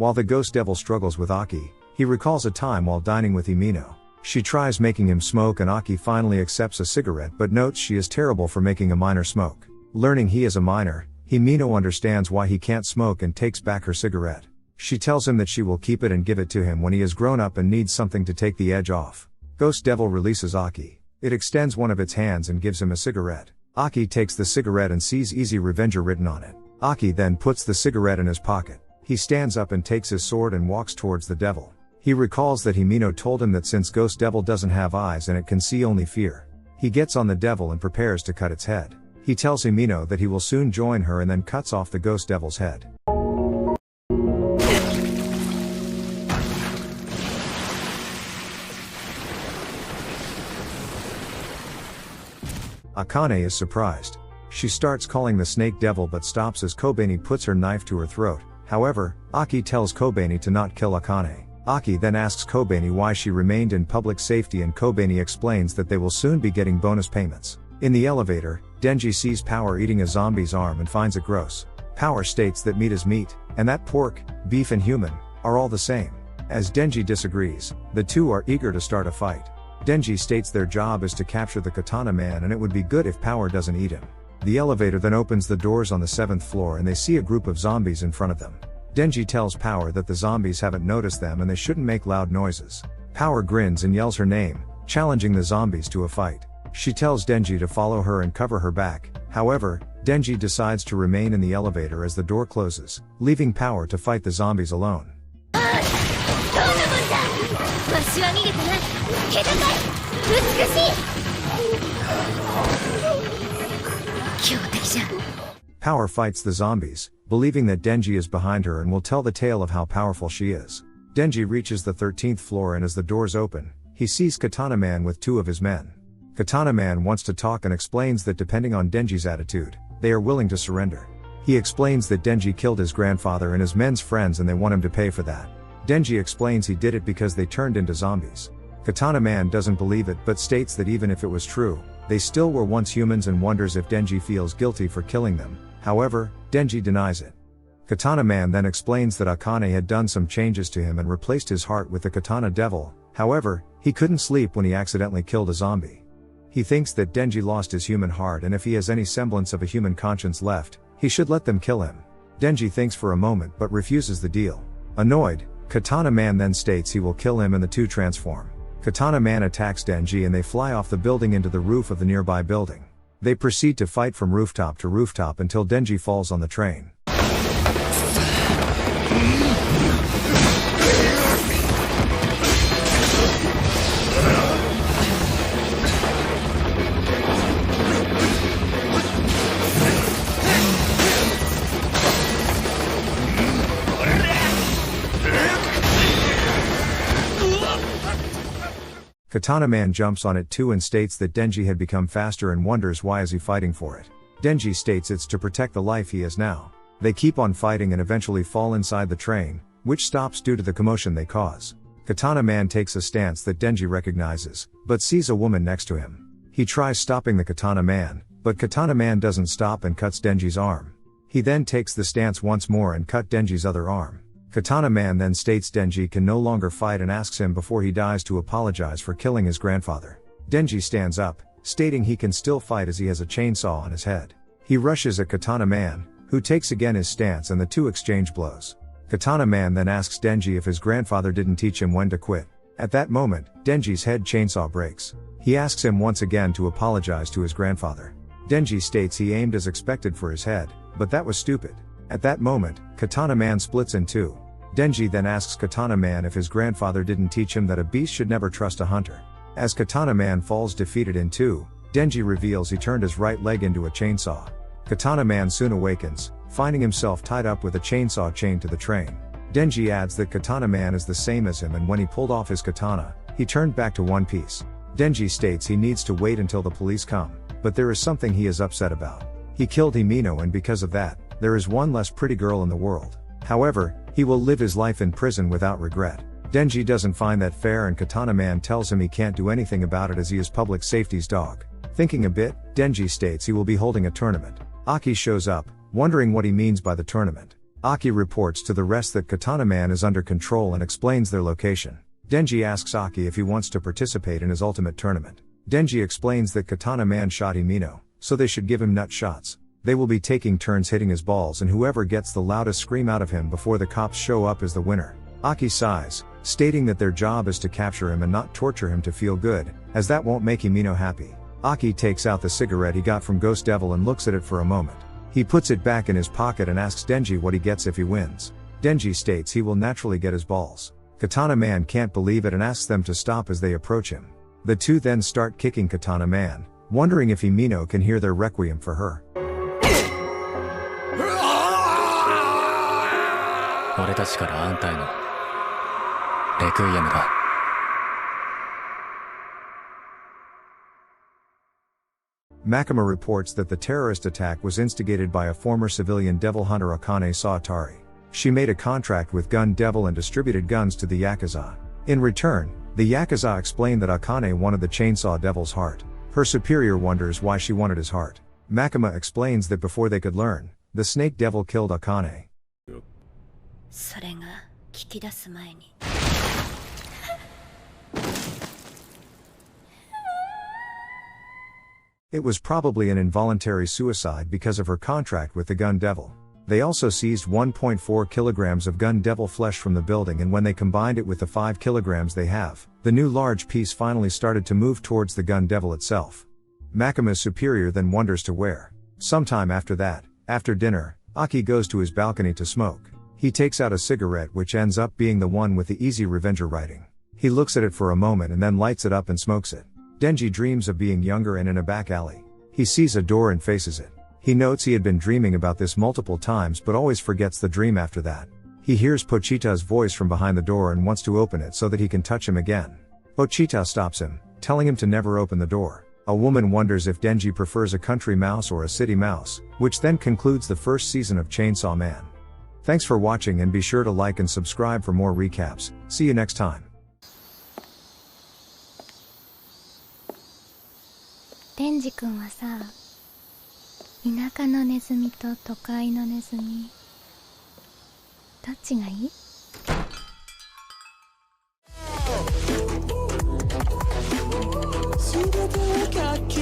While the ghost devil struggles with Aki, he recalls a time while dining with Himino. She tries making him smoke and Aki finally accepts a cigarette but notes she is terrible for making a minor smoke. Learning he is a minor, Himino understands why he can't smoke and takes back her cigarette. She tells him that she will keep it and give it to him when he is grown up and needs something to take the edge off. Ghost devil releases Aki. It extends one of its hands and gives him a cigarette. Aki takes the cigarette and sees Easy Revenger written on it. Aki then puts the cigarette in his pocket. He stands up and takes his sword and walks towards the devil. He recalls that Himino told him that since Ghost Devil doesn't have eyes and it can see only fear. He gets on the devil and prepares to cut its head. He tells Himino that he will soon join her and then cuts off the Ghost Devil's head. Akane is surprised. She starts calling the snake devil but stops as Kobeni puts her knife to her throat. However, Aki tells Kobeni to not kill Akane. Aki then asks Kobeni why she remained in public safety and Kobeni explains that they will soon be getting bonus payments. In the elevator, Denji sees Power eating a zombie's arm and finds it gross. Power states that meat is meat, and that pork, beef and human, are all the same. As Denji disagrees, the two are eager to start a fight. Denji states their job is to capture the Katana man and it would be good if Power doesn't eat him. The elevator then opens the doors on the 7th floor and they see a group of zombies in front of them. Denji tells Power that the zombies haven't noticed them and they shouldn't make loud noises. Power grins and yells her name, challenging the zombies to a fight. She tells Denji to follow her and cover her back. However, Denji decides to remain in the elevator as the door closes, leaving Power to fight the zombies alone. Power fights the zombies, believing that Denji is behind her and will tell the tale of how powerful she is. Denji reaches the 13th floor and as the doors open, he sees Katana Man with two of his men. Katana Man wants to talk and explains that depending on Denji's attitude, they are willing to surrender. He explains that Denji killed his grandfather and his men's friends and they want him to pay for that. Denji explains he did it because they turned into zombies. Katana Man doesn't believe it but states that even if it was true, they still were once humans and wonders if Denji feels guilty for killing them. However, Denji denies it. Katana Man then explains that Akane had done some changes to him and replaced his heart with the Katana Devil. However, he couldn't sleep when he accidentally killed a zombie. He thinks that Denji lost his human heart and if he has any semblance of a human conscience left, he should let them kill him. Denji thinks for a moment but refuses the deal. Annoyed, Katana Man then states he will kill him and the two transform. Katana Man attacks Denji and they fly off the building into the roof of the nearby building. They proceed to fight from rooftop to rooftop until Denji falls on the train. Katana Man jumps on it too and states that Denji had become faster and wonders why is he fighting for it. Denji states it's to protect the life he has now. They keep on fighting and eventually fall inside the train, which stops due to the commotion they cause. Katana Man takes a stance that Denji recognizes, but sees a woman next to him. He tries stopping the Katana Man, but Katana Man doesn't stop and cuts Denji's arm. He then takes the stance once more and cut Denji's other arm. Katana Man then states Denji can no longer fight and asks him before he dies to apologize for killing his grandfather. Denji stands up, stating he can still fight as he has a chainsaw on his head. He rushes at Katana Man, who takes again his stance and the two exchange blows. Katana Man then asks Denji if his grandfather didn't teach him when to quit. At that moment, Denji's head chainsaw breaks. He asks him once again to apologize to his grandfather. Denji states he aimed as expected for his head, but that was stupid. At that moment, Katana Man splits in two. Denji then asks Katana Man if his grandfather didn't teach him that a beast should never trust a hunter. As Katana Man falls defeated in two, Denji reveals he turned his right leg into a chainsaw. Katana Man soon awakens, finding himself tied up with a chainsaw chained to the train. Denji adds that Katana Man is the same as him and when he pulled off his katana, he turned back to one piece. Denji states he needs to wait until the police come, but there is something he is upset about. He killed Himino and because of that, there is one less pretty girl in the world. However, he will live his life in prison without regret. Denji doesn't find that fair and Katana Man tells him he can't do anything about it as he is public safety's dog. Thinking a bit, Denji states he will be holding a tournament. Aki shows up, wondering what he means by the tournament. Aki reports to the rest that Katana Man is under control and explains their location. Denji asks Aki if he wants to participate in his ultimate tournament. Denji explains that Katana Man shot Himino, so they should give him nut shots. They will be taking turns hitting his balls, and whoever gets the loudest scream out of him before the cops show up is the winner. Aki sighs, stating that their job is to capture him and not torture him to feel good, as that won't make Himino happy. Aki takes out the cigarette he got from Ghost Devil and looks at it for a moment. He puts it back in his pocket and asks Denji what he gets if he wins. Denji states he will naturally get his balls. Katana Man can't believe it and asks them to stop as they approach him. The two then start kicking Katana Man, wondering if Himino can hear their requiem for her. Makima reports that the terrorist attack was instigated by a former civilian devil hunter Akane Saatari. She made a contract with Gun Devil and distributed guns to the Yakuza. In return, the Yakuza explained that Akane wanted the Chainsaw Devil's heart. Her superior wonders why she wanted his heart. Makima explains that before they could learn, the Snake Devil killed Akane. It was probably an involuntary suicide because of her contract with the Gun Devil. They also seized 1.4 kilograms of Gun Devil flesh from the building, and when they combined it with the 5 kilograms they have, the new large piece finally started to move towards the Gun Devil itself. Makima's superior then wonders to where. Sometime after that, after dinner, Aki goes to his balcony to smoke. He takes out a cigarette which ends up being the one with the Easy Revenger writing. He looks at it for a moment and then lights it up and smokes it. Denji dreams of being younger and in a back alley. He sees a door and faces it. He notes he had been dreaming about this multiple times but always forgets the dream after that. He hears Pochita's voice from behind the door and wants to open it so that he can touch him again. Pochita stops him, telling him to never open the door. A woman wonders if Denji prefers a country mouse or a city mouse, which then concludes the first season of Chainsaw Man. Thanks for watching, and be sure to like and subscribe for more recaps. See you next time. Denji 君はさ、田舎のネズミと都会のネズミ、どっちがいい？全てをかけ